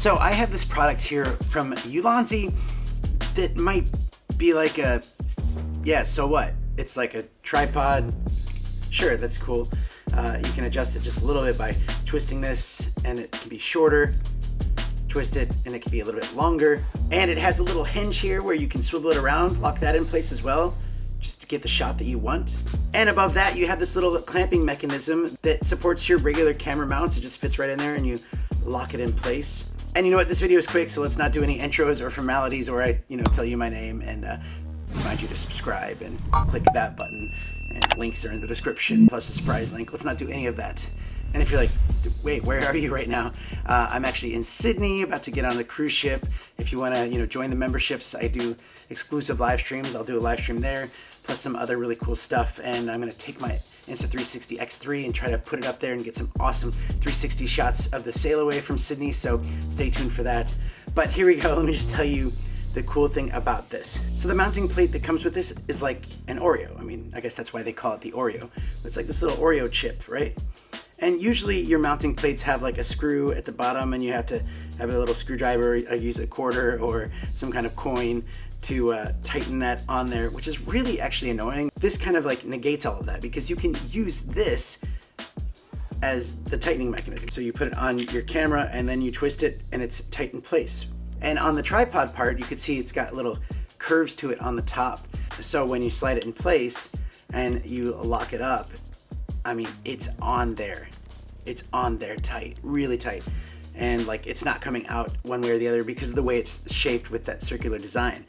So I have this product here from Ulanzi that might be like a, yeah, so what? It's like a tripod. Sure, that's cool. You can adjust it just a little bit by twisting this, and it can be shorter. Twist it and it can be a little bit longer. And it has a little hinge here where you can swivel it around, lock that in place as well, just to get the shot that you want. And above that, you have this little clamping mechanism that supports your regular camera mounts. It just fits right in there and you lock it in place. And you know what, this video is quick, so let's not do any intros or formalities or I, tell you my name and remind you to subscribe and click that button, and links are in the description, plus a surprise link. Let's not do any of that. And if you're like, wait, where are you right now? I'm actually in Sydney, about to get on the cruise ship. If you want to, join the memberships, I do exclusive live streams. I'll do a live stream there, plus some other really cool stuff. And I'm going to take my Insta360 X3 and try to put it up there and get some awesome 360 shots of the sail away from Sydney. So stay tuned for that. But here we go. Let me just tell you the cool thing about this. So the mounting plate that comes with this is like an Oreo. I mean, I guess that's why they call it the Oreo. It's like this little Oreo chip, right? And usually your mounting plates have like a screw at the bottom and you have to have a little screwdriver, use a quarter or some kind of coin to tighten that on there, which is really actually annoying. This kind of like negates all of that because you can use this as the tightening mechanism. So you put it on your camera and then you twist it and it's tight in place. And on the tripod part, you can see it's got little curves to it on the top. So when you slide it in place and you lock it up, I mean, it's on there. It's on there tight, really tight. And like, it's not coming out one way or the other because of the way it's shaped with that circular design.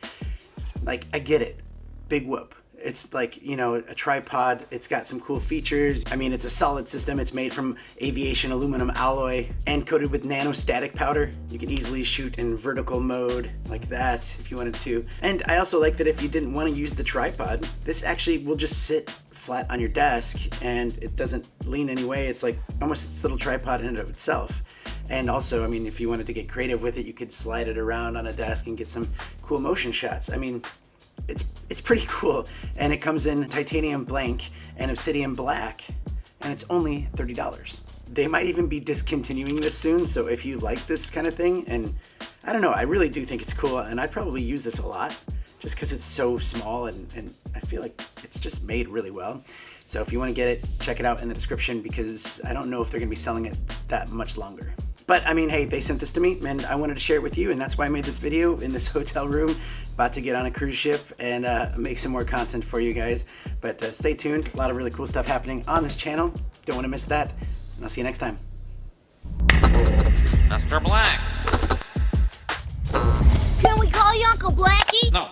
Like, I get it, big whoop. It's like, a tripod. It's got some cool features. I mean, it's a solid system. It's made from aviation aluminum alloy and coated with nanostatic powder. You can easily shoot in vertical mode like that if you wanted to. And I also like that if you didn't want to use the tripod, this actually will just sit flat on your desk and it doesn't lean any way. It's like almost this little tripod in and of itself. And also, I mean, if you wanted to get creative with it, you could slide it around on a desk and get some cool motion shots. I mean, it's pretty cool. And it comes in titanium blank and obsidian black, and it's only $30. They might even be discontinuing this soon, so if you like this kind of thing, and I don't know, I really do think it's cool, and I'd probably use this a lot just because it's so small and I feel like it's just made really well. So if you want to get it, check it out in the description because I don't know if they're going to be selling it that much longer. But I mean, hey, they sent this to me and I wanted to share it with you, and that's why I made this video in this hotel room, about to get on a cruise ship and make some more content for you guys. But stay tuned, a lot of really cool stuff happening on this channel. Don't want to miss that, and I'll see you next time. Mr. Black. Can we call you Uncle Blackie? No.